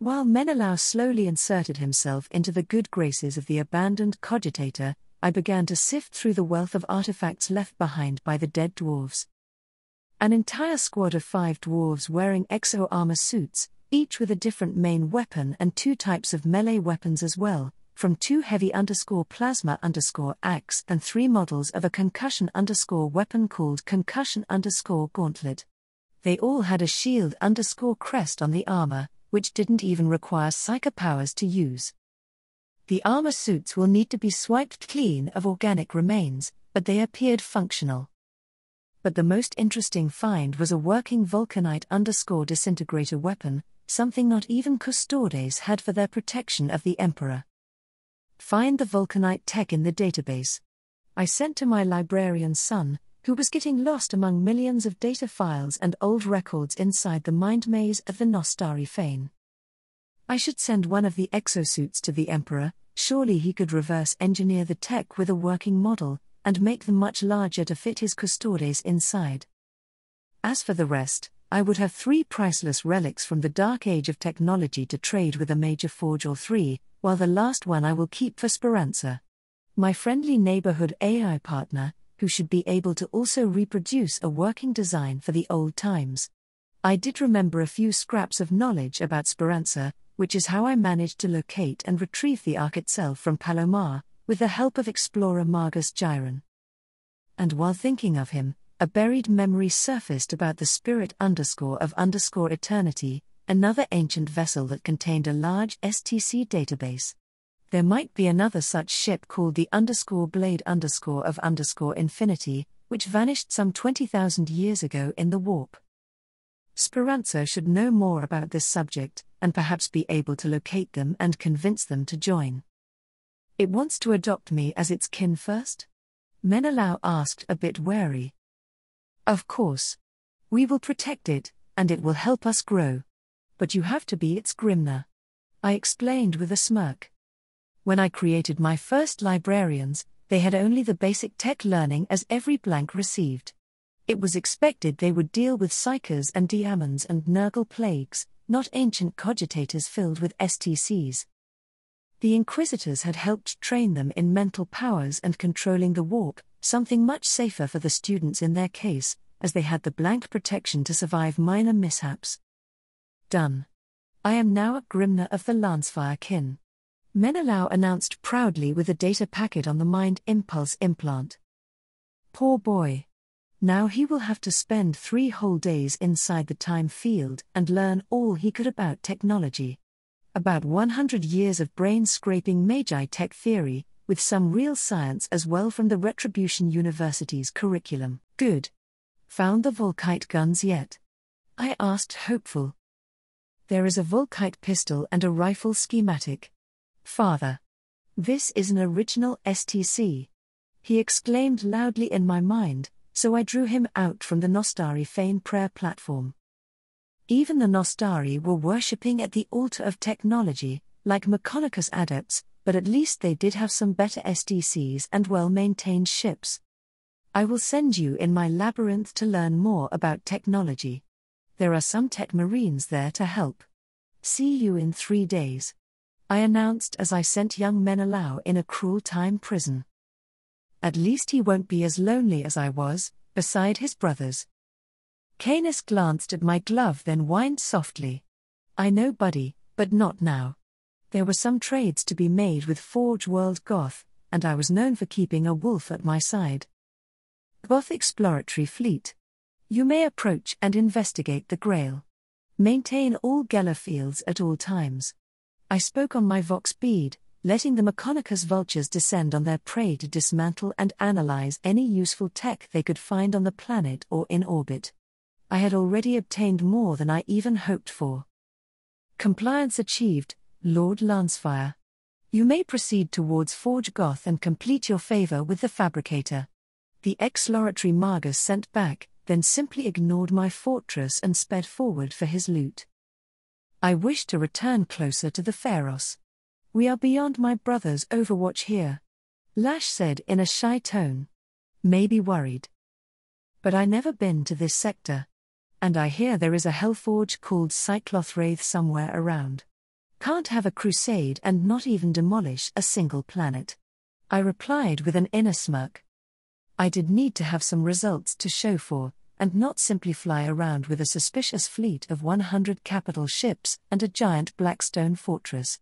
While Menelaus slowly inserted himself into the good graces of the abandoned cogitator, I began to sift through the wealth of artifacts left behind by the dead dwarves. An entire squad of 5 dwarves wearing exo-armor suits, each with a different main weapon and 2 types of melee weapons as well, from 2 heavy_plasma_axe and 3 models of a concussion_weapon called concussion_gauntlet. They all had a shield_crest on the armor, which didn't even require psyker powers to use. The armor suits will need to be swiped clean of organic remains, but they appeared functional. But the most interesting find was a working vulcanite_disintegrator weapon, something not even custodes had for their protection of the Emperor. Find the vulcanite tech in the database. I sent to my librarian's son, who was getting lost among millions of data files and old records inside the mind maze of the Nostari Fane. I should send one of the exosuits to the Emperor. Surely he could reverse engineer the tech with a working model, and make them much larger to fit his custodes inside. As for the rest, I would have 3 priceless relics from the dark age of technology to trade with a major forge or 3, while the last one I will keep for Speranza, my friendly neighborhood AI partner, who should be able to also reproduce a working design for the old times. I did remember a few scraps of knowledge about Speranza, which is how I managed to locate and retrieve the Ark itself from Palomar, with the help of explorer Margus Gyron. And while thinking of him, a buried memory surfaced about the Spirit_of_Eternity, another ancient vessel that contained a large STC database. There might be another such ship called the _blade_of_infinity, which vanished some 20,000 years ago in the warp. Speranza should know more about this subject, and perhaps be able to locate them and convince them to join. It wants to adopt me as its kin first? Menelaus asked, a bit wary. Of course. We will protect it, and it will help us grow. But you have to be its Grimner. I explained with a smirk. When I created my first librarians, they had only the basic tech learning as every blank received. It was expected they would deal with psychers and diamons and Nurgle plagues, not ancient cogitators filled with STCs. The Inquisitors had helped train them in mental powers and controlling the warp, something much safer for the students in their case, as they had the blank protection to survive minor mishaps. Done. I am now a Grimner of the Lancefire kin. Menelaus announced proudly with a data packet on the Mind Impulse implant. Poor boy. Now he will have to spend 3 whole days inside the time field and learn all he could about technology. About 100 years of brain-scraping magi tech theory, with some real science as well from the Retribution University's curriculum. Good. Found the Volkite guns yet? I asked, hopeful. There is a Volkite pistol and a rifle schematic. Father. This is an original STC. He exclaimed loudly in my mind, so I drew him out from the Nostari Fane prayer platform. Even the Nostari were worshipping at the altar of technology, like Mechonicus adepts, but at least they did have some better STCs and well-maintained ships. I will send you in my labyrinth to learn more about technology. There are some tech marines there to help. See you in 3 days. I announced as I sent young Menelaus in a cruel time prison. At least he won't be as lonely as I was, beside his brothers. Canis glanced at my glove then whined softly. I know, buddy, but not now. There were some trades to be made with Forge World Goth, and I was known for keeping a wolf at my side. Goth Exploratory Fleet. You may approach and investigate the Grail. Maintain all Geller fields at all times. I spoke on my Vox bead, letting the Mechonicus vultures descend on their prey to dismantle and analyze any useful tech they could find on the planet or in orbit. I had already obtained more than I even hoped for. Compliance achieved, Lord Lancefire. You may proceed towards Forge Goth and complete your favor with the Fabricator. The exploratory Margus sent back, then simply ignored my fortress and sped forward for his loot. I wished to return closer to the Pharos. We are beyond my brother's overwatch here, Lash said in a shy tone. Maybe worried. But I never been to this sector. And I hear there is a Hellforge called Cyclothwraith somewhere around. Can't have a crusade and not even demolish a single planet. I replied with an inner smirk. I did need to have some results to show for, and not simply fly around with a suspicious fleet of 100 capital ships and a giant black stone fortress.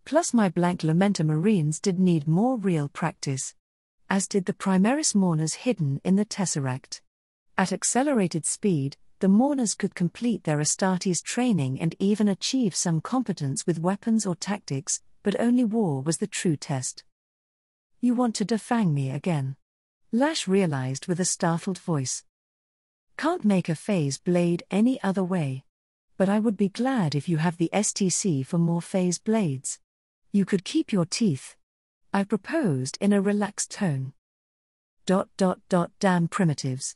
Plus my blank Lamenta Marines did need more real practice. As did the Primaris Mourners hidden in the Tesseract. At accelerated speed, the Mourners could complete their Astartes training and even achieve some competence with weapons or tactics, but only war was the true test. You want to defang me again? Lash realized with a startled voice. Can't make a phase blade any other way. But I would be glad if you have the STC for more phase blades. You could keep your teeth. I proposed in a relaxed tone. Damn primitives.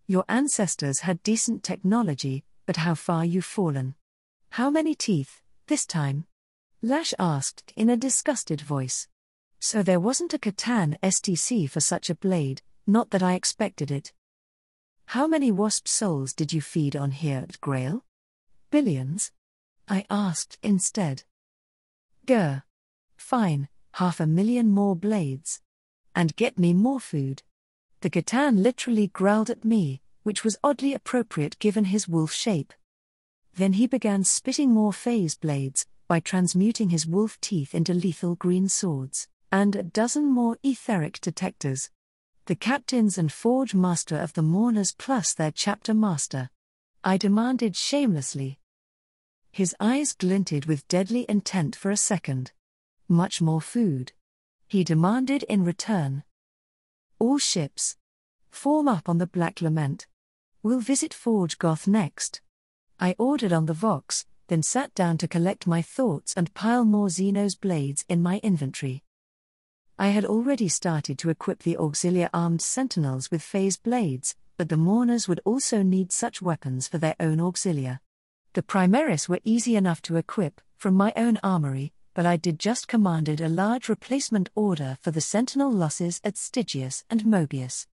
Your ancestors had decent technology, but how far you've fallen. How many teeth, this time? Lash asked in a disgusted voice. So there wasn't a Catan STC for such a blade, not that I expected it. How many wasp souls did you feed on here at Grail? Billions? I asked instead. Grr. Fine, 500,000 more blades. And get me more food. The Catan literally growled at me, which was oddly appropriate given his wolf shape. Then he began spitting more phase blades, by transmuting his wolf teeth into lethal green swords, and a dozen more etheric detectors. The captains and forge master of the Mourners plus their chapter master. I demanded shamelessly. His eyes glinted with deadly intent for a second. Much more food. He demanded in return. All ships. Form up on the Black Lament. We'll visit Forge Goth next. I ordered on the Vox, then sat down to collect my thoughts and pile more Xenos blades in my inventory. I had already started to equip the Auxilia-armed Sentinels with phase blades, but the Mourners would also need such weapons for their own Auxilia. The Primaris were easy enough to equip, from my own armory, but I did just commanded a large replacement order for the Sentinel losses at Stygius and Mobius.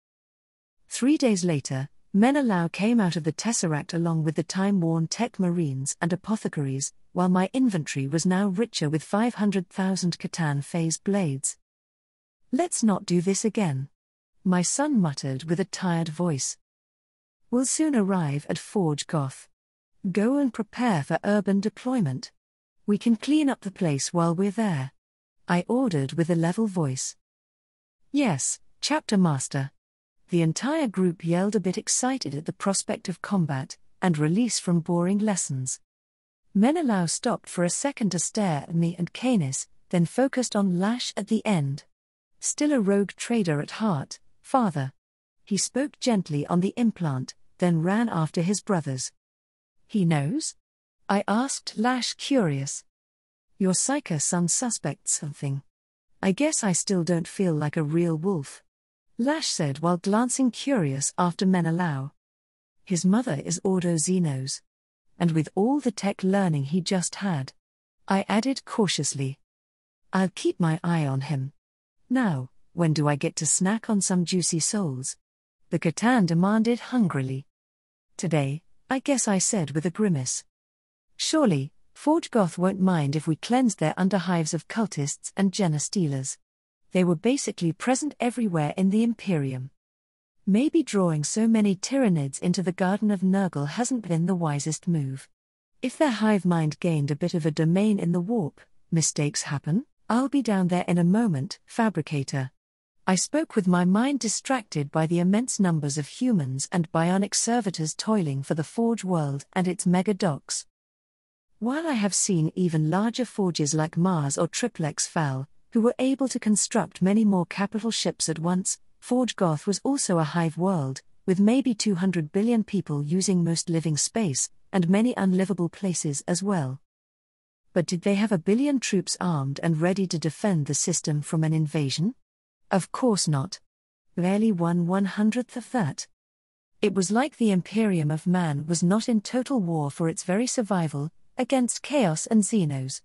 3 days later, Menelaus came out of the Tesseract along with the time-worn tech marines and apothecaries, while my inventory was now richer with 500,000 Catan phase blades. Let's not do this again. My son muttered with a tired voice. We'll soon arrive at Forge Goth. Go and prepare for urban deployment. We can clean up the place while we're there. I ordered with a level voice. Yes, Chapter Master. The entire group yelled a bit excited at the prospect of combat, and release from boring lessons. Menelaus stopped for a second to stare at me and Canis, then focused on Lash at the end. Still a rogue trader at heart, father. He spoke gently on the implant, then ran after his brothers. He knows? I asked Lash, curious. Your Psyker son suspects something. I guess I still don't feel like a real wolf. Lash said while glancing curious after Menelaus. His mother is Ordo Xenos. And with all the tech learning he just had. I added cautiously. I'll keep my eye on him. Now, when do I get to snack on some juicy souls? The Catan demanded hungrily. Today, I guess I said with a grimace. Surely, Forge Goth won't mind if we cleanse their underhives of cultists and Genestealers. They were basically present everywhere in the Imperium. Maybe drawing so many Tyranids into the Garden of Nurgle hasn't been the wisest move. If their hive mind gained a bit of a domain in the warp, mistakes happen. I'll be down there in a moment, Fabricator. I spoke with my mind distracted by the immense numbers of humans and bionic servitors toiling for the Forge world and its mega-docks. While I have seen even larger forges like Mars or Triplex Fal, who were able to construct many more capital ships at once, Forge Goth was also a hive world, with maybe 200 billion people using most living space, and many unlivable places as well. But did they have 1 billion troops armed and ready to defend the system from an invasion? Of course not. Barely 1/100th of that. It was like the Imperium of Man was not in total war for its very survival, against Chaos and Xenos.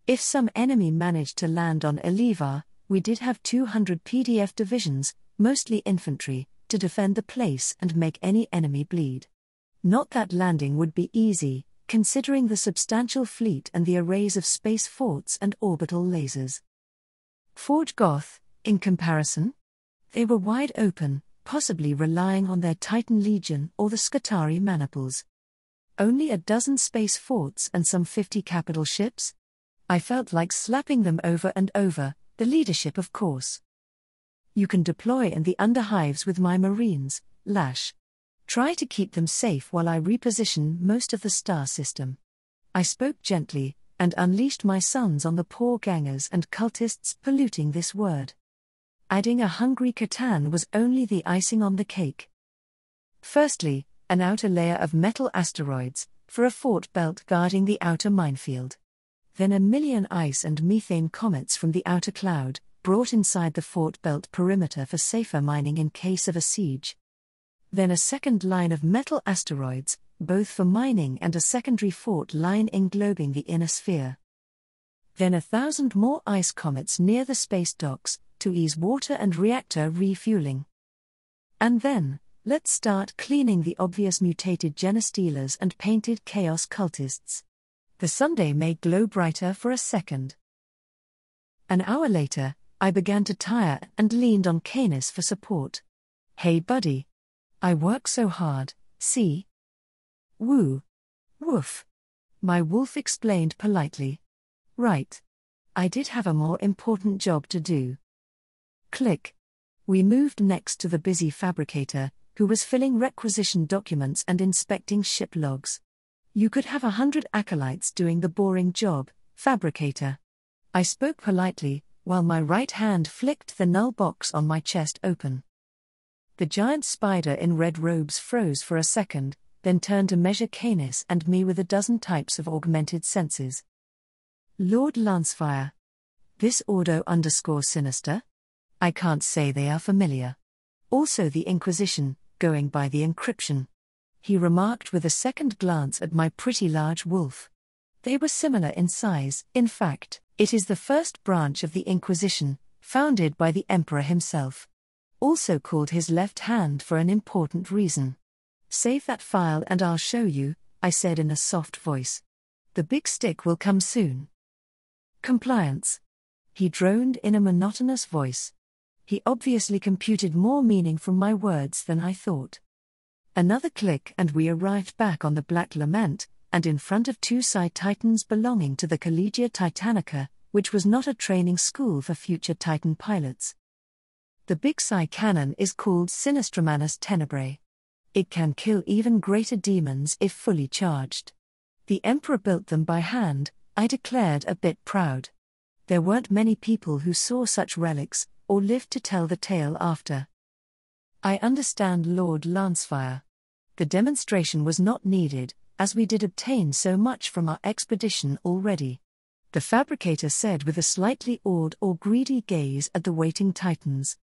If some enemy managed to land on Elivar, we did have 200 PDF divisions, mostly infantry, to defend the place and make any enemy bleed. Not that landing would be easy, considering the substantial fleet and the arrays of space forts and orbital lasers. Forge Goth, in comparison? They were wide open, possibly relying on their Titan Legion or the Skitarii maniples. Only a dozen space forts and some 50 capital ships? I felt like slapping them over and over, the leadership of course. You can deploy in the underhives with my Marines, Lash. Try to keep them safe while I reposition most of the star system. I spoke gently, and unleashed my sons on the poor gangers and cultists polluting this word. Adding a hungry Catan was only the icing on the cake. Firstly, an outer layer of metal asteroids, for a fort belt guarding the outer minefield. Then a million ice and methane comets from the outer cloud, brought inside the fort belt perimeter for safer mining in case of a siege. Then a second line of metal asteroids, both for mining and a secondary fort line englobing the inner sphere. Then 1,000 more ice comets near the space docks, to ease water and reactor refueling. And then, let's start cleaning the obvious mutated Genestealers and painted Chaos cultists. The Sunday may glow brighter for a second. An hour later, I began to tire and leaned on Canis for support. Hey buddy. I work so hard, see? Woo. Woof. My wolf explained politely. Right. I did have a more important job to do. Click. We moved next to the busy fabricator, who was filling requisition documents and inspecting ship logs. You could have 100 acolytes doing the boring job, fabricator. I spoke politely, while my right hand flicked the null box on my chest open. The giant spider in red robes froze for a second, then turned to measure Canis and me with a dozen types of augmented senses. Lord Lancefire. This Ordo_Sinister? I can't say they are familiar. Also the Inquisition, going by the encryption. He remarked with a second glance at my pretty large wolf. They were similar in size. In fact, it is the first branch of the Inquisition, founded by the Emperor himself. Also called his left hand for an important reason. Save that file and I'll show you, I said in a soft voice. The big stick will come soon. Compliance. He droned in a monotonous voice. He obviously computed more meaning from my words than I thought. Another click and we arrived back on the Black Lament, and in front of two Psi Titans belonging to the Collegia Titanica, which was not a training school for future Titan pilots. The big Psi cannon is called Sinistramanus Tenebrae. It can kill even greater demons if fully charged. The Emperor built them by hand, I declared a bit proud. There weren't many people who saw such relics, or lived to tell the tale after. I understand Lord Lancefire. The demonstration was not needed, as we did obtain so much from our expedition already. The fabricator said with a slightly awed or greedy gaze at the waiting Titans.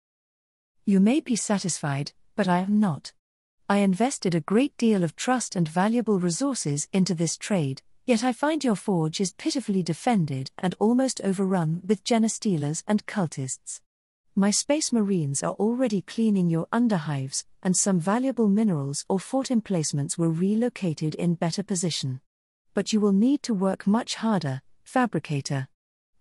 You may be satisfied, but I am not. I invested a great deal of trust and valuable resources into this trade, yet I find your forge is pitifully defended and almost overrun with Genestealers and cultists. My space marines are already cleaning your underhives, and some valuable minerals or fort emplacements were relocated in better position. But you will need to work much harder, fabricator.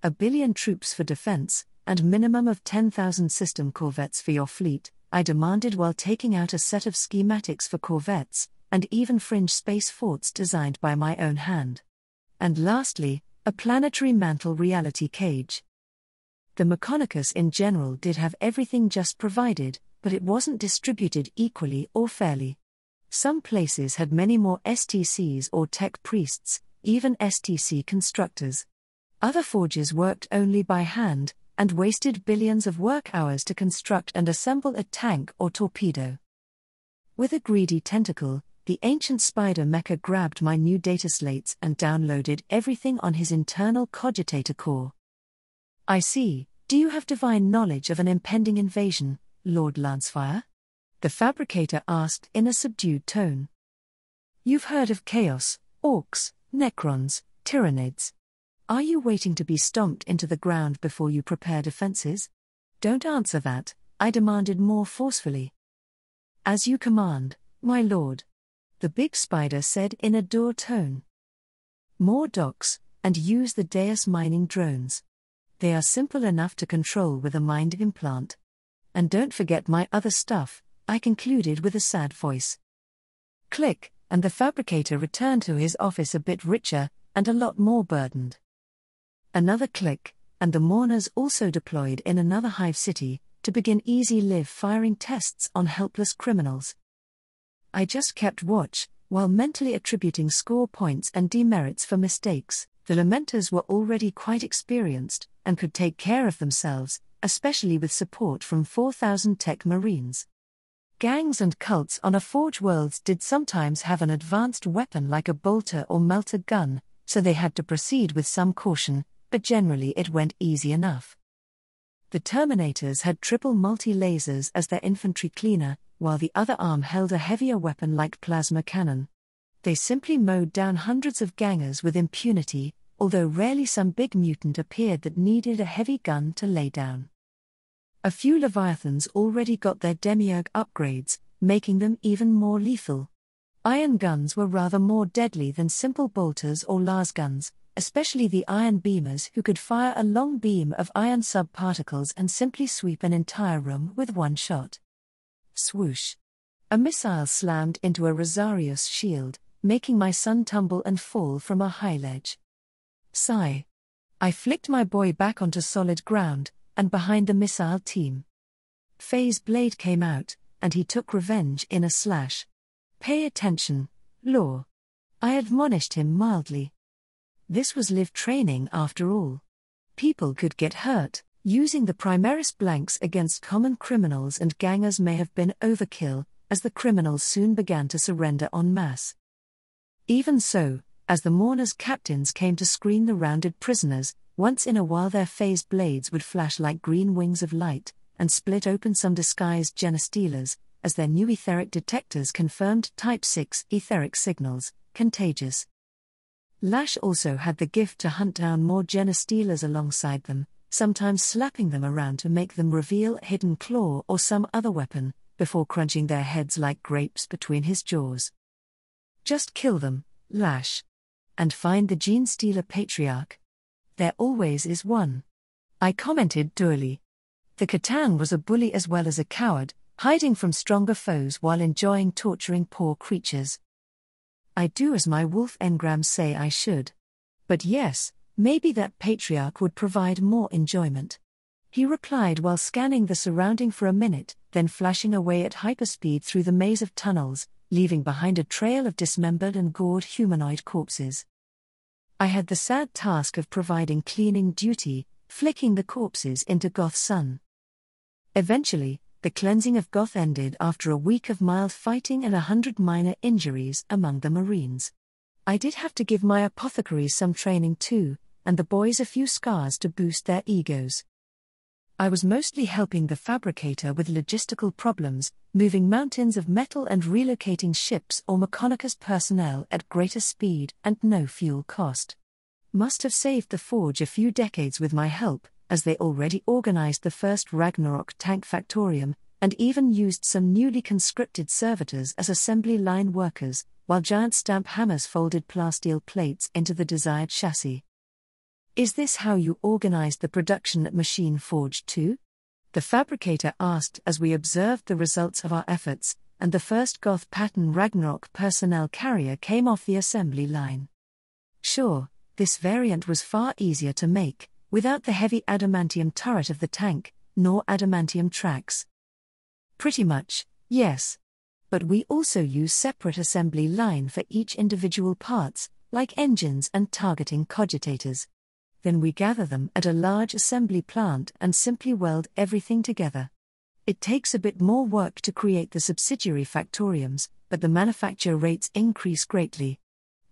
1 billion troops for defense, and minimum of 10,000 system corvettes for your fleet, I demanded while taking out a set of schematics for corvettes, and even fringe space forts designed by my own hand. And lastly, a planetary mantle reality cage. The Mechanicus in general did have everything just provided, but it wasn't distributed equally or fairly. Some places had many more STCs or tech priests, even STC constructors. Other forges worked only by hand, and wasted billions of work hours to construct and assemble a tank or torpedo. With a greedy tentacle, the ancient spider mecha grabbed my new data slates and downloaded everything on his internal cogitator core. I see. Do you have divine knowledge of an impending invasion, Lord Lancefire? The fabricator asked in a subdued tone. You've heard of chaos, orcs, necrons, tyranids. Are you waiting to be stomped into the ground before you prepare defenses? Don't answer that, I demanded more forcefully. As you command, my lord. The big spider said in a dour tone. more docks, and use the Deus mining drones. They are simple enough to control with a mind implant. And don't forget my other stuff, I concluded with a sad voice. Click, and the fabricator returned to his office a bit richer, and a lot more burdened. Another click, and the mourners also deployed in another hive city, to begin easy live firing tests on helpless criminals. I just kept watch, while mentally attributing score points and demerits for mistakes. The lamenters were already quite experienced, and could take care of themselves, especially with support from 4,000 tech marines. Gangs and cults on a Forge Worlds did sometimes have an advanced weapon like a bolter or melter gun, so they had to proceed with some caution, but generally it went easy enough. The Terminators had triple multi-lasers as their infantry cleaner, while the other arm held a heavier weapon like plasma cannon. They simply mowed down hundreds of gangers with impunity, although rarely some big mutant appeared that needed a heavy gun to lay down. A few Leviathans already got their demiurge upgrades, making them even more lethal. Iron guns were rather more deadly than simple bolters or lasguns, especially the iron beamers who could fire a long beam of iron subparticles and simply sweep an entire room with one shot. Swoosh! A missile slammed into a Rosarius shield, making my son tumble and fall from a high ledge. Sigh. I flicked my boy back onto solid ground, and behind the missile team. Faye's blade came out, and he took revenge in a slash. Pay attention, Law. I admonished him mildly. This was live training after all. People could get hurt. Using the Primaris blanks against common criminals and gangers may have been overkill, as the criminals soon began to surrender en masse. Even so, as the mourners' captains came to screen the rounded prisoners, once in a while their phased blades would flash like green wings of light, and split open some disguised genestealers, as their new etheric detectors confirmed Type 6 etheric signals, contagious. Lash also had the gift to hunt down more genestealers alongside them, sometimes slapping them around to make them reveal a hidden claw or some other weapon, before crunching their heads like grapes between his jaws. Just kill them, Lash. And find the Genestealer Patriarch. There always is one. I commented dourly. The Catan was a bully as well as a coward, hiding from stronger foes while enjoying torturing poor creatures. I do as my wolf engrams say I should. But yes, maybe that patriarch would provide more enjoyment. He replied while scanning the surrounding for a minute, then flashing away at hyperspeed through the maze of tunnels, leaving behind a trail of dismembered and gored humanoid corpses. I had the sad task of providing cleaning duty, flicking the corpses into Goth's sun. Eventually, the cleansing of Goth ended after a week of mild fighting and 100 minor injuries among the Marines. I did have to give my apothecaries some training too, and the boys a few scars to boost their egos. I was mostly helping the fabricator with logistical problems, moving mountains of metal and relocating ships or Mechanicus personnel at greater speed and no fuel cost. Must have saved the Forge a few decades with my help, as they already organized the first Ragnarok tank factorium, and even used some newly conscripted servitors as assembly line workers, while giant stamp hammers folded plasteel plates into the desired chassis. Is this how you organized the production at Machine Forge 2? The fabricator asked as we observed the results of our efforts, and the first Goth pattern Ragnarok personnel carrier came off the assembly line. Sure, this variant was far easier to make, without the heavy adamantium turret of the tank, nor adamantium tracks. Pretty much, yes. But we also use separate assembly line for each individual parts, like engines and targeting cogitators. Then we gather them at a large assembly plant and simply weld everything together. It takes a bit more work to create the subsidiary factoriums, but the manufacture rates increase greatly.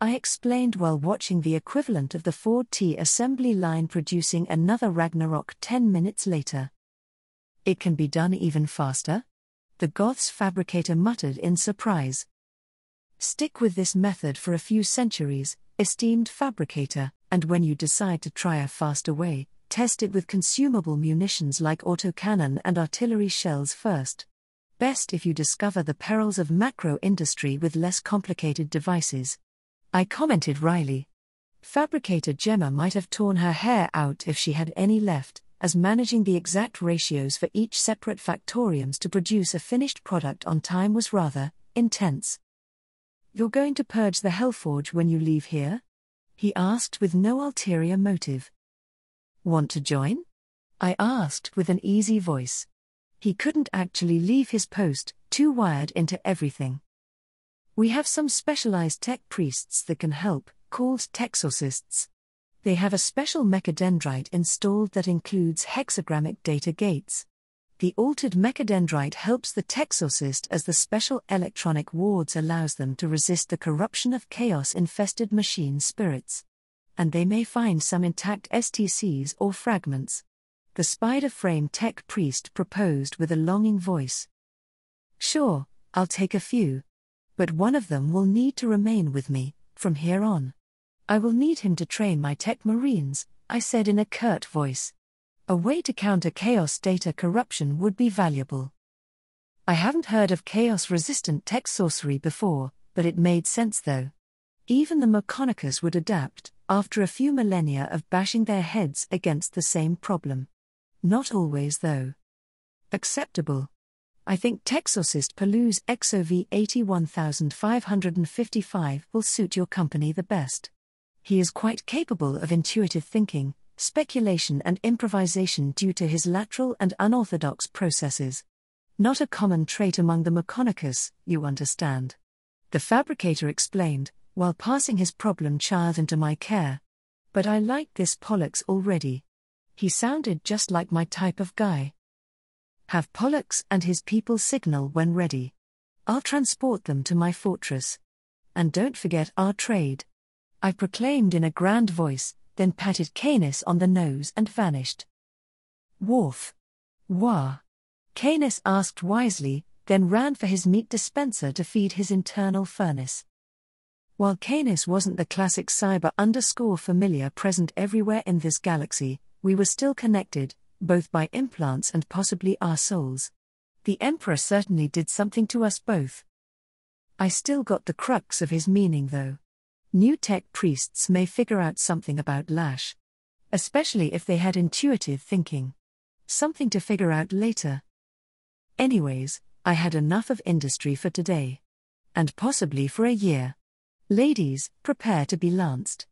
I explained while watching the equivalent of the Ford T assembly line producing another Ragnarok 10 minutes later. It can be done even faster? The Goth's fabricator muttered in surprise. Stick with this method for a few centuries, esteemed fabricator, and when you decide to try a faster way, test it with consumable munitions like autocannon and artillery shells first. Best if you discover the perils of macro industry with less complicated devices. I commented wryly. Fabricator Gemma might have torn her hair out if she had any left, as managing the exact ratios for each separate factoriums to produce a finished product on time was rather intense. "You're going to purge the Hellforge when you leave here?" he asked with no ulterior motive. "Want to join?" I asked with an easy voice. He couldn't actually leave his post, too wired into everything. "We have some specialized tech priests that can help, called Texorcists. They have a special mechadendrite installed that includes hexagrammic data gates. The altered mechadendrite helps the Texorcist as the special electronic wards allows them to resist the corruption of chaos-infested machine spirits. And they may find some intact STCs or fragments." The spider-frame tech priest proposed with a longing voice. "Sure, I'll take a few. But one of them will need to remain with me, from here on. I will need him to train my tech marines," I said in a curt voice. "A way to counter chaos data corruption would be valuable." I haven't heard of chaos-resistant tech sorcery before, but it made sense though. Even the Mechanicus would adapt, after a few millennia of bashing their heads against the same problem. Not always though. Acceptable. I think Texorcist Palou's XOV 81555 will suit your company the best. He is quite capable of intuitive thinking, speculation and improvisation due to his lateral and unorthodox processes. Not a common trait among the Mechanicus, you understand. The fabricator explained, while passing his problem child into my care. But I liked this Pollux already. He sounded just like my type of guy. Have Pollux and his people signal when ready. I'll transport them to my fortress. And don't forget our trade. I proclaimed in a grand voice, then patted Canis on the nose and vanished. "Worf. Wah?" Canis asked wisely, then ran for his meat dispenser to feed his internal furnace. While Canis wasn't the classic cyber_familiar present everywhere in this galaxy, we were still connected, both by implants and possibly our souls. The Emperor certainly did something to us both. I still got the crux of his meaning though. New tech priests may figure out something about Lash. Especially if they had intuitive thinking. Something to figure out later. Anyways, I had enough of industry for today. And possibly for a year. Ladies, prepare to be lanced.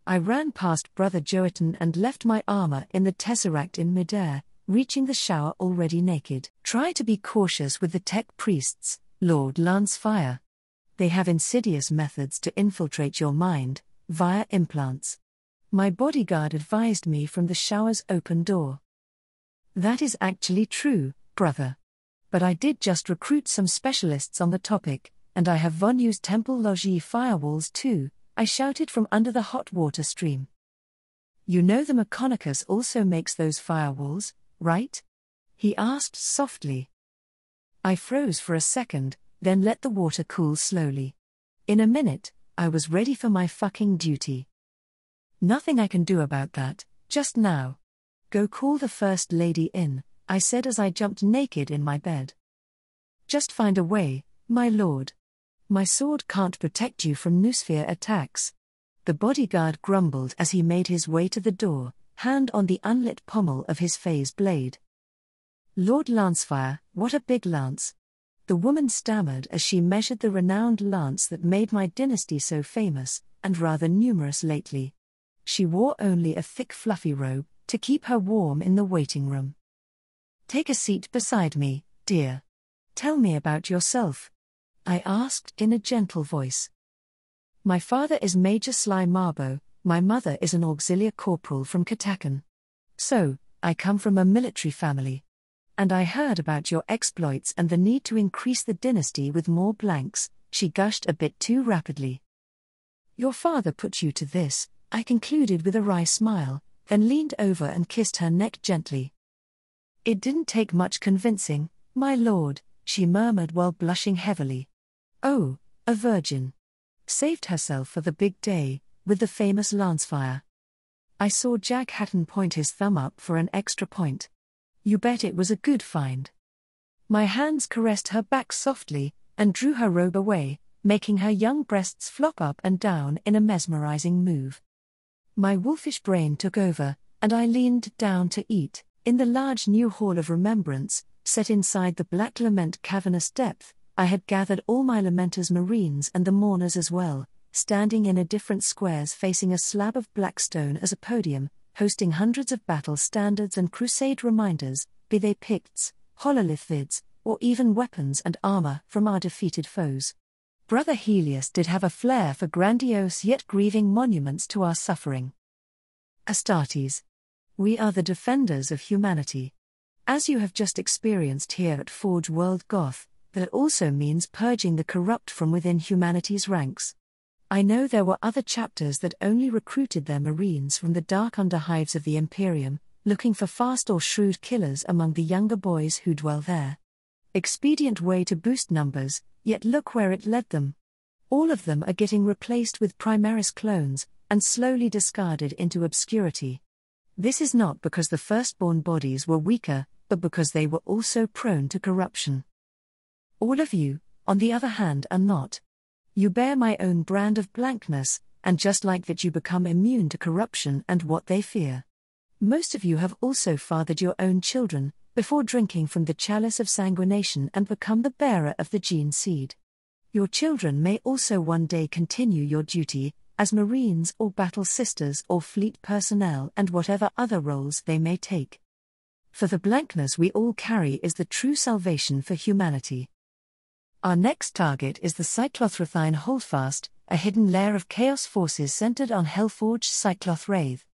I ran past Brother Joeton and left my armor in the Tesseract in midair, reaching the shower already naked. Try to be cautious with the tech priests, Lord Lancefire. They have insidious methods to infiltrate your mind, via implants. My bodyguard advised me from the shower's open door. That is actually true, brother. But I did just recruit some specialists on the topic, and I have Von use temple logis firewalls too, I shouted from under the hot water stream. "You know the Mechanicus also makes those firewalls, right?" he asked softly. I froze for a second, then let the water cool slowly. In a minute, I was ready for my fucking duty. "Nothing I can do about that, just now. Go call the First Lady in," I said as I jumped naked in my bed. "Just find a way, my lord. My sword can't protect you from noosphere attacks." The bodyguard grumbled as he made his way to the door, hand on the unlit pommel of his phase blade. "Lord Lancefire, what a big lance." The woman stammered as she measured the renowned lance that made my dynasty so famous, and rather numerous lately. She wore only a thick fluffy robe, to keep her warm in the waiting room. "Take a seat beside me, dear. Tell me about yourself," I asked in a gentle voice. "My father is Major Sly Marbo, my mother is an auxiliary corporal from Katakan. So, I come from a military family. And I heard about your exploits and the need to increase the dynasty with more blanks," she gushed a bit too rapidly. "Your father put you to this," I concluded with a wry smile, then leaned over and kissed her neck gently. "It didn't take much convincing, my lord," she murmured while blushing heavily. "Oh, a virgin. Saved herself for the big day, with the famous Lancefire." I saw Jack Hatton point his thumb up for an extra point. "You bet it was a good find." My hands caressed her back softly, and drew her robe away, making her young breasts flop up and down in a mesmerizing move. My wolfish brain took over, and I leaned down to eat. In the large new hall of remembrance, set inside the black lament cavernous depth, I had gathered all my lamenters marines and the mourners as well, standing in different squares facing a slab of black stone as a podium, hosting hundreds of battle standards and crusade reminders, be they Picts, hololithids, or even weapons and armor from our defeated foes. Brother Helios did have a flair for grandiose yet grieving monuments to our suffering. Astartes. We are the defenders of humanity. As you have just experienced here at Forge World Goth, that also means purging the corrupt from within humanity's ranks. I know there were other chapters that only recruited their marines from the dark underhives of the Imperium, looking for fast or shrewd killers among the younger boys who dwell there. Expedient way to boost numbers, yet look where it led them. All of them are getting replaced with Primaris clones, and slowly discarded into obscurity. This is not because the firstborn bodies were weaker, but because they were also prone to corruption. All of you, on the other hand, are not. You bear my own brand of blankness, and just like that you become immune to corruption and what they fear. Most of you have also fathered your own children, before drinking from the chalice of sanguination and become the bearer of the gene seed. Your children may also one day continue your duty, as Marines or battle sisters or fleet personnel and whatever other roles they may take. For the blankness we all carry is the true salvation for humanity. Our next target is the Cyclothrathine Holdfast, a hidden lair of chaos forces centered on Hellforge Cycloth Wraith.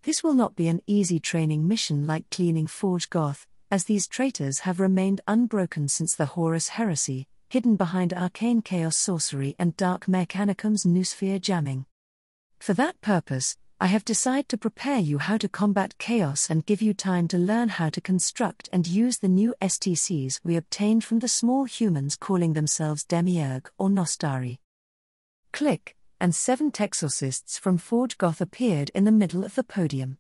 This will not be an easy training mission like cleaning Forge Goth, as these traitors have remained unbroken since the Horus Heresy, hidden behind arcane chaos sorcery and dark mechanicum's noosphere jamming. For that purpose, I have decided to prepare you how to combat chaos and give you time to learn how to construct and use the new STCs we obtained from the small humans calling themselves Demiurge or Nostari. Click, and 7 Texorcists from Forge Goth appeared in the middle of the podium.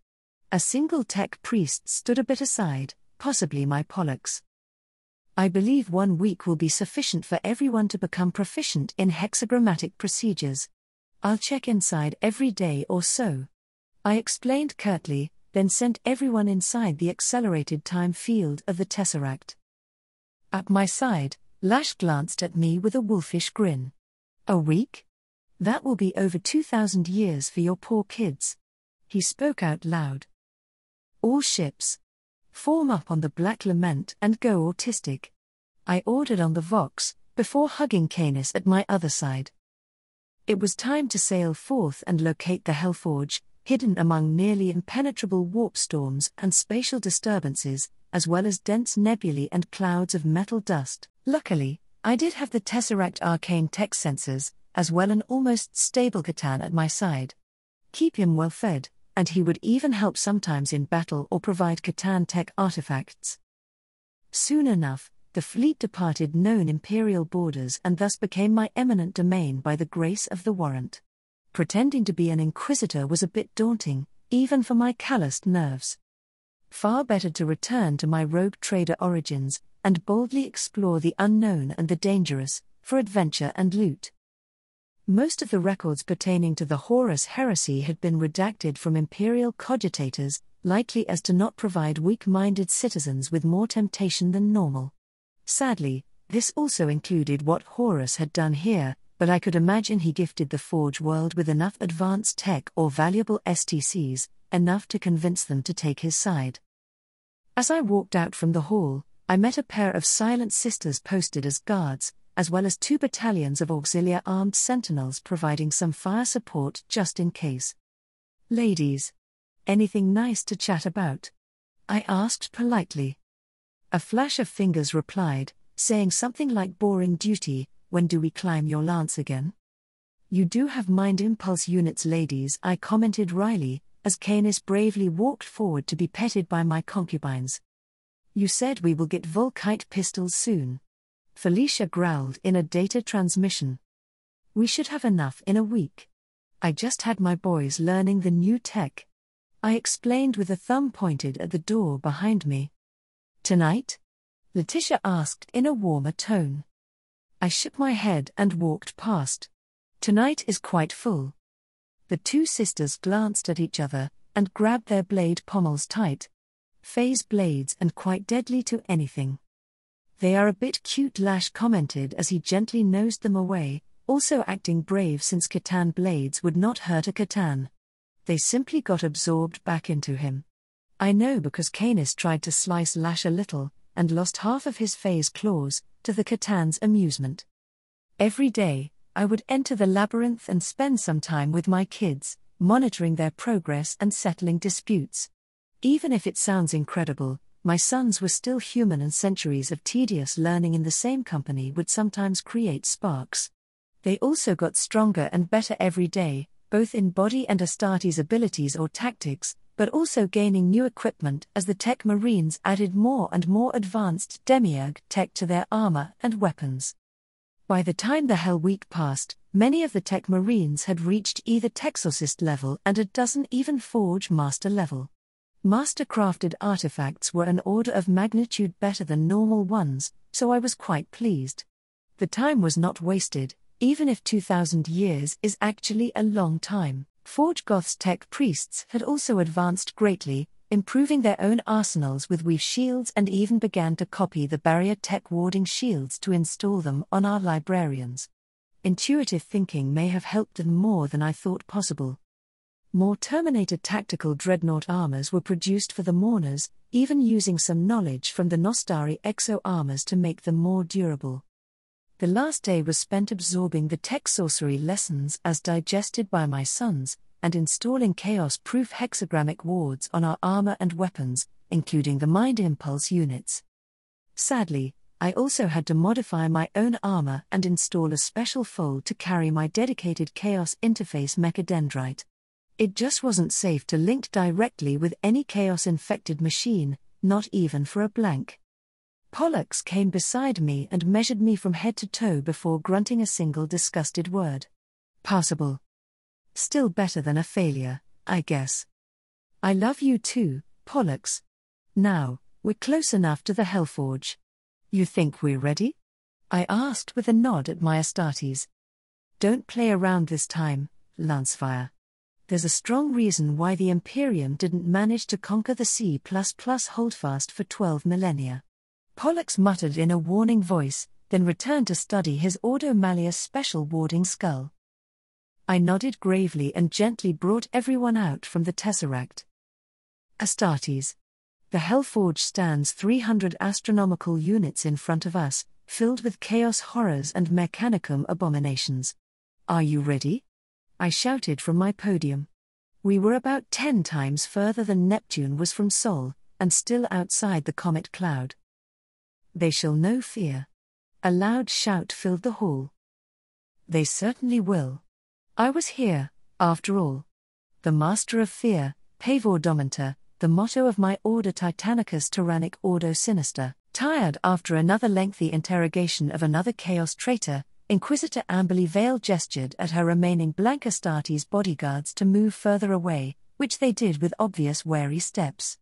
A single tech priest stood a bit aside, possibly my Pollux. I believe 1 week will be sufficient for everyone to become proficient in hexagrammatic procedures. I'll check inside every day or so. I explained curtly, then sent everyone inside the accelerated time field of the Tesseract. At my side, Lash glanced at me with a wolfish grin. A week? That will be over 2,000 years for your poor kids. He spoke out loud. All ships. Form up on the Black Lament and go autistic. I ordered on the Vox, before hugging Canis at my other side. It was time to sail forth and locate the Hellforge, hidden among nearly impenetrable warp storms and spatial disturbances, as well as dense nebulae and clouds of metal dust. Luckily, I did have the Tesseract arcane tech sensors, as well an almost stable Catan at my side. Keep him well fed, and he would even help sometimes in battle or provide Catan tech artifacts. Soon enough, the fleet departed known imperial borders and thus became my eminent domain by the grace of the warrant. Pretending to be an inquisitor was a bit daunting, even for my calloused nerves. Far better to return to my rogue trader origins, and boldly explore the unknown and the dangerous, for adventure and loot. Most of the records pertaining to the Horus Heresy had been redacted from imperial cogitators, likely as to not provide weak-minded citizens with more temptation than normal. Sadly, this also included what Horus had done here, but I could imagine he gifted the Forge world with enough advanced tech or valuable STCs, enough to convince them to take his side. As I walked out from the hall, I met a pair of silent sisters posted as guards, as well as 2 battalions of auxiliary armed sentinels providing some fire support just in case. Ladies, anything nice to chat about? I asked politely. A flash of fingers replied, saying something like boring duty, when do we climb your lance again? You do have mind impulse units, ladies, I commented wryly, as Canis bravely walked forward to be petted by my concubines. You said we will get Volkite pistols soon. Felicia growled in a data transmission. We should have enough in a week. I just had my boys learning the new tech. I explained with a thumb pointed at the door behind me. Tonight? Letitia asked in a warmer tone. I shook my head and walked past. Tonight is quite full. The two sisters glanced at each other and grabbed their blade pommels tight. Phase blades and quite deadly to anything. They are a bit cute, Lash commented as he gently nosed them away, also acting brave since Catan blades would not hurt a Catan. They simply got absorbed back into him. I know because Canis tried to slice Lash a little, and lost half of his phase claws, to the Catan's amusement. Every day, I would enter the labyrinth and spend some time with my kids, monitoring their progress and settling disputes. Even if it sounds incredible, my sons were still human, and centuries of tedious learning in the same company would sometimes create sparks. They also got stronger and better every day, both in body and Astartes' abilities or tactics, but also gaining new equipment as the Tech Marines added more and more advanced demiurge tech to their armor and weapons. By the time the Hell Week passed, many of the Tech Marines had reached either Texorcist level and a dozen even Forge Master level. Master-crafted artifacts were an order of magnitude better than normal ones, so I was quite pleased. The time was not wasted, even if 2,000 years is actually a long time. Forge Goth's tech priests had also advanced greatly, improving their own arsenals with weave shields, and even began to copy the barrier tech warding shields to install them on our librarians. Intuitive thinking may have helped them more than I thought possible. More Terminator tactical dreadnought armors were produced for the mourners, even using some knowledge from the Nostari exo armors to make them more durable. The last day was spent absorbing the tech sorcery lessons as digested by my sons, and installing chaos-proof hexagrammic wards on our armor and weapons, including the Mind Impulse units. Sadly, I also had to modify my own armor and install a special fold to carry my dedicated Chaos Interface Mechadendrite. It just wasn't safe to link directly with any Chaos-infected machine, not even for a blank. Pollux came beside me and measured me from head to toe before grunting a single disgusted word. Passable. Still better than a failure, I guess. I love you too, Pollux. Now, we're close enough to the Hellforge. You think we're ready? I asked with a nod at my Astartes. Don't play around this time, Lancefire. There's a strong reason why the Imperium didn't manage to conquer the C++ holdfast for 12 millennia. Pollux muttered in a warning voice, then returned to study his Ordo Malleus special warding skull. I nodded gravely and gently brought everyone out from the Tesseract. Astartes. The Hellforge stands 300 astronomical units in front of us, filled with chaos horrors and mechanicum abominations. Are you ready? I shouted from my podium. We were about 10 times further than Neptune was from Sol, and still outside the comet cloud. They shall know fear. A loud shout filled the hall. They certainly will. I was here, after all. The master of fear, Pavor Domintor, the motto of my Order Titanicus Tyrannic Ordo Sinister. Tired after another lengthy interrogation of another chaos traitor, Inquisitor Amberly Vale gestured at her remaining blank Astartes bodyguards to move further away, which they did with obvious wary steps.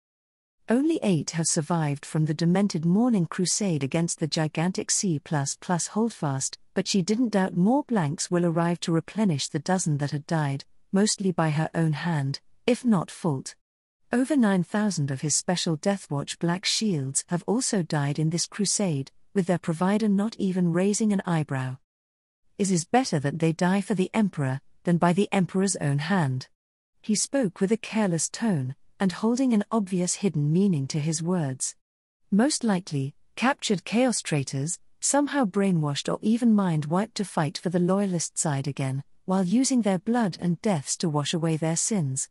Only 8 have survived from the demented morning crusade against the gigantic C++ holdfast, but she didn't doubt more blanks will arrive to replenish the dozen that had died, mostly by her own hand, if not fault. Over 9,000 of his special Deathwatch Black Shields have also died in this crusade, with their provider not even raising an eyebrow. It is better that they die for the Emperor, than by the Emperor's own hand. He spoke with a careless tone, and holding an obvious hidden meaning to his words. Most likely, captured chaos traitors, somehow brainwashed or even mind-wiped to fight for the loyalist side again, while using their blood and deaths to wash away their sins.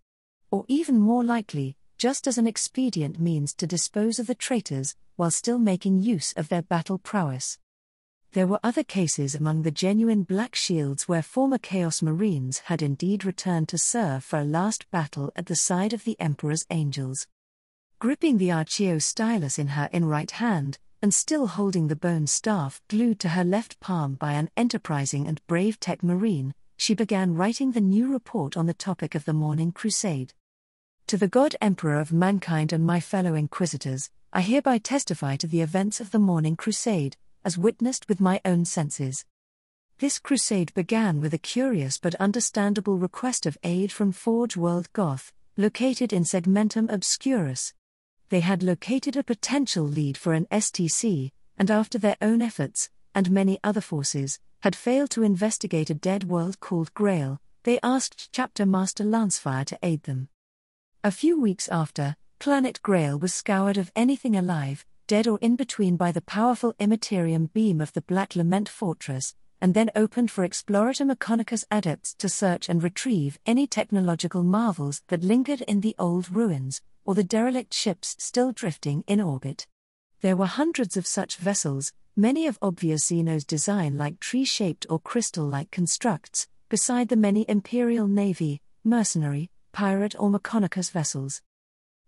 Or even more likely, just as an expedient means to dispose of the traitors, while still making use of their battle prowess. There were other cases among the genuine Black Shields where former Chaos Marines had indeed returned to serve for a last battle at the side of the Emperor's angels. Gripping the Archeo stylus in her right hand, and still holding the bone staff glued to her left palm by an enterprising and brave Tech Marine, she began writing the new report on the topic of the Morning Crusade. To the God Emperor of mankind and my fellow Inquisitors, I hereby testify to the events of the Morning Crusade, as witnessed with my own senses. This crusade began with a curious but understandable request of aid from Forge World Goth, located in Segmentum Obscurus. They had located a potential lead for an STC, and after their own efforts, and many other forces, had failed to investigate a dead world called Grail, they asked Chapter Master Lancefire to aid them. A few weeks after, Planet Grail was scoured of anything alive, dead or in between by the powerful Immaterium beam of the Black Lament Fortress, and then opened for Explorator Mechanicus adepts to search and retrieve any technological marvels that lingered in the old ruins, or the derelict ships still drifting in orbit. There were hundreds of such vessels, many of obvious Xenos design like tree-shaped or crystal-like constructs, beside the many Imperial Navy, mercenary, pirate or Mechanicus vessels.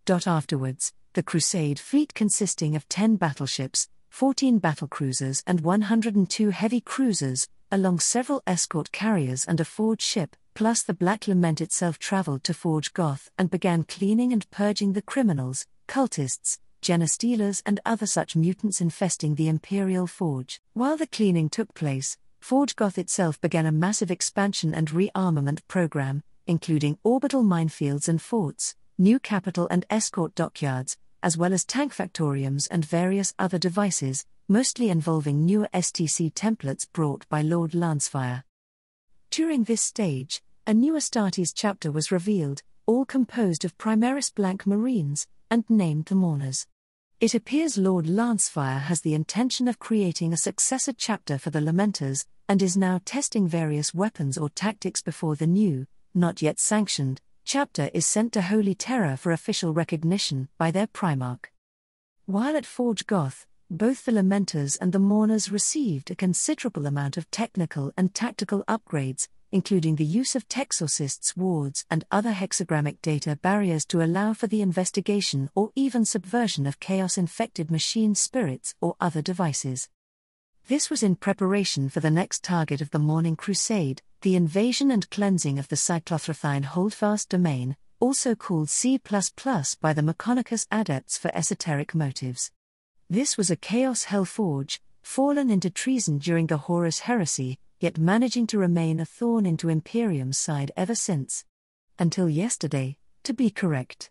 Afterwards, the Crusade fleet consisting of 10 battleships, 14 battlecruisers and 102 heavy cruisers, along several escort carriers and a Forge ship, plus the Black Lament itself traveled to Forge Goth and began cleaning and purging the criminals, cultists, genostealers and other such mutants infesting the Imperial Forge. While the cleaning took place, Forge Goth itself began a massive expansion and rearmament program, including orbital minefields and forts, new capital and escort dockyards, as well as tank factoriums and various other devices, mostly involving newer STC templates brought by Lord Lancefire. During this stage, a new Astartes chapter was revealed, all composed of Primaris Blank Marines, and named the Mourners. It appears Lord Lancefire has the intention of creating a successor chapter for the Lamenters, and is now testing various weapons or tactics before the new, not yet sanctioned, chapter is sent to Holy Terror for official recognition by their Primarch. While at Forge Goth, both the Lamenters and the Mourners received a considerable amount of technical and tactical upgrades, including the use of Texorcists wards and other hexagrammic data barriers to allow for the investigation or even subversion of chaos-infected machine spirits or other devices. This was in preparation for the next target of the Morning Crusade, the invasion and cleansing of the Cyclothrathine Holdfast domain, also called C++ by the Mechanicus adepts for esoteric motives. This was a Chaos Hellforge, fallen into treason during the Horus Heresy, yet managing to remain a thorn into Imperium's side ever since. Until yesterday, to be correct.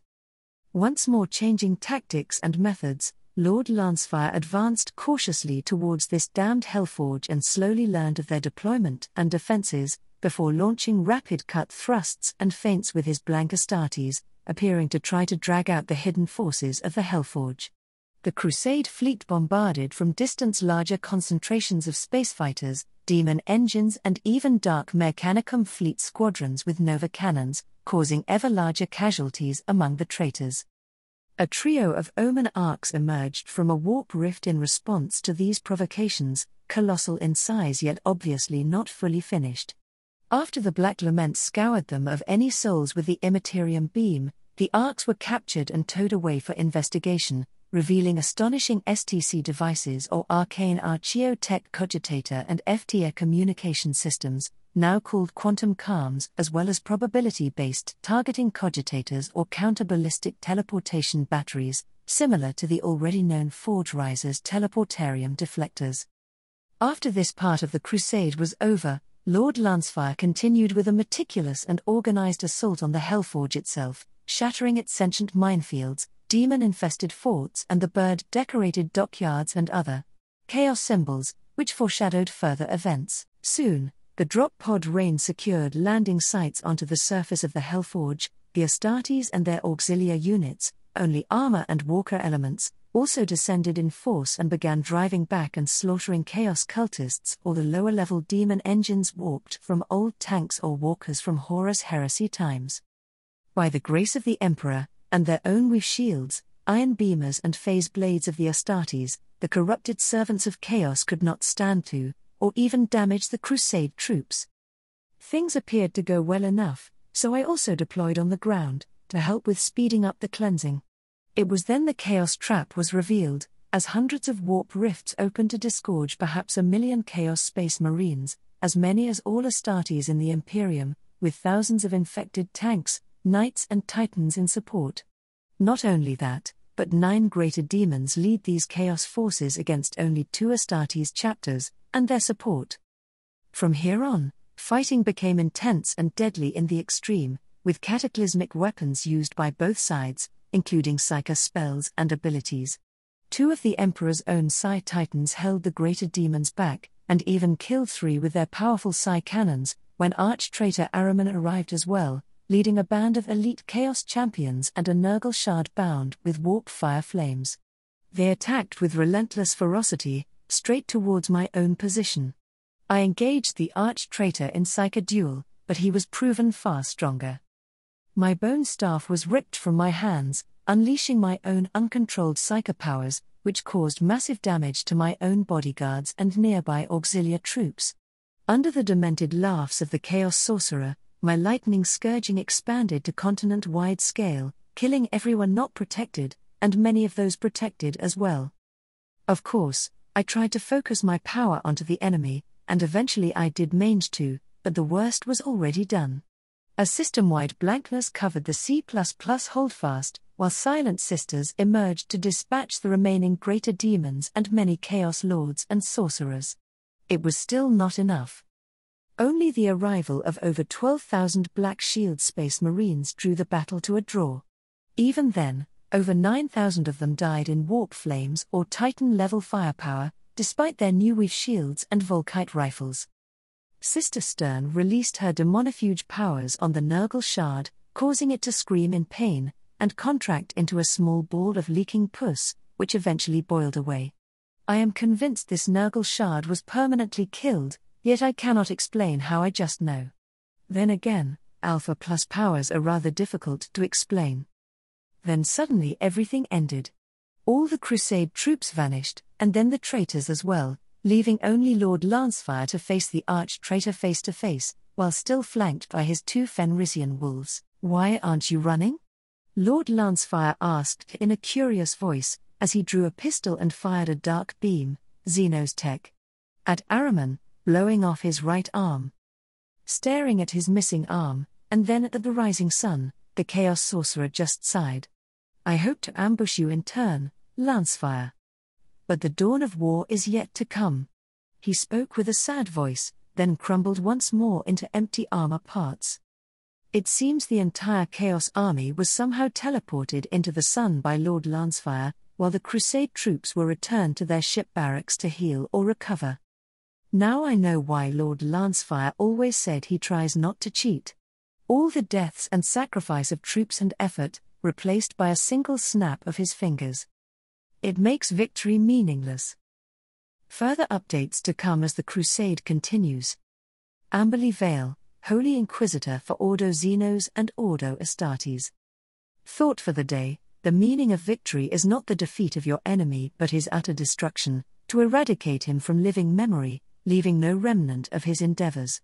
Once more changing tactics and methods, Lord Lancefire advanced cautiously towards this damned Hellforge and slowly learned of their deployment and defenses, before launching rapid cut thrusts and feints with his blank Astartes, appearing to try to drag out the hidden forces of the Hellforge. The Crusade fleet bombarded from distance larger concentrations of spacefighters, demon engines and even Dark Mechanicum fleet squadrons with Nova cannons, causing ever larger casualties among the traitors. A trio of Omen arcs emerged from a warp rift in response to these provocations, colossal in size yet obviously not fully finished. After the Black Lament scoured them of any souls with the Immaterium beam, the arcs were captured and towed away for investigation, revealing astonishing STC devices or arcane Archeotech cogitator and FTA communication systems, now called quantum calms, as well as probability-based targeting cogitators or counter-ballistic teleportation batteries, similar to the already known Forge Riser's teleportarium deflectors. After this part of the crusade was over, Lord Lancefire continued with a meticulous and organized assault on the Hellforge itself, shattering its sentient minefields, demon-infested forts and the bird-decorated dockyards and other chaos symbols, which foreshadowed further events. Soon, the drop pod rain secured landing sites onto the surface of the Hellforge. The Astartes and their auxiliary units, only armor and walker elements, also descended in force and began driving back and slaughtering chaos cultists or the lower-level demon engines warped from old tanks or walkers from Horus Heresy times. By the grace of the Emperor, and their own weave shields, iron beamers and phase blades of the Astartes, the corrupted servants of chaos could not stand to, or even damage the crusade troops. Things appeared to go well enough, so I also deployed on the ground, to help with speeding up the cleansing. It was then the chaos trap was revealed, as hundreds of warp rifts opened to disgorge perhaps 1 million chaos space marines, as many as all Astartes in the Imperium, with thousands of infected tanks, knights and titans in support. Not only that, but 9 greater demons lead these chaos forces against only 2 Astartes chapters, and their support. From here on, fighting became intense and deadly in the extreme, with cataclysmic weapons used by both sides, including psyker spells and abilities. 2 of the Emperor's own Psi Titans held the greater demons back, and even killed 3 with their powerful Psi cannons, when arch-traitor Ahriman arrived as well, leading a band of elite Chaos champions and a Nurgle shard bound with warp fire flames. They attacked with relentless ferocity, straight towards my own position. I engaged the arch-traitor in psyker duel, but he was proven far stronger. My bone staff was ripped from my hands, unleashing my own uncontrolled psyker powers, which caused massive damage to my own bodyguards and nearby auxiliary troops. Under the demented laughs of the Chaos Sorcerer, my lightning scourging expanded to continent-wide scale, killing everyone not protected, and many of those protected as well. Of course, I tried to focus my power onto the enemy, and eventually I did manage to, but the worst was already done. A system-wide blankness covered the C++ holdfast, while Silent Sisters emerged to dispatch the remaining greater demons and many Chaos Lords and Sorcerers. It was still not enough. Only the arrival of over 12,000 Black Shield Space Marines drew the battle to a draw. Even then, over 9,000 of them died in warp flames or Titan-level firepower, despite their new weave shields and Volkite rifles. Sister Stern released her demonifuge powers on the Nurgle shard, causing it to scream in pain, and contract into a small ball of leaking pus, which eventually boiled away. I am convinced this Nurgle shard was permanently killed, yet I cannot explain how. I just know. Then again, Alpha Plus powers are rather difficult to explain. Then suddenly everything ended. All the Crusade troops vanished, and then the traitors as well, leaving only Lord Lancefire to face the arch-traitor face-to-face, while still flanked by his 2 Fenrisian wolves. "Why aren't you running?" Lord Lancefire asked in a curious voice, as he drew a pistol and fired a dark beam, Xenos tech, at Ahriman, blowing off his right arm. Staring at his missing arm, and then at the rising sun, the Chaos Sorcerer just sighed. "I hope to ambush you in turn, Lancefire. But the dawn of war is yet to come." He spoke with a sad voice, then crumbled once more into empty armor parts. It seems the entire Chaos army was somehow teleported into the sun by Lord Lancefire, while the Crusade troops were returned to their ship barracks to heal or recover. Now I know why Lord Lancefire always said he tries not to cheat. All the deaths and sacrifice of troops and effort, replaced by a single snap of his fingers. It makes victory meaningless. Further updates to come as the crusade continues. Amberley Vale, Holy Inquisitor for Ordo Xenos and Ordo Astartes. Thought for the day: the meaning of victory is not the defeat of your enemy but his utter destruction, to eradicate him from living memory, leaving no remnant of his endeavors.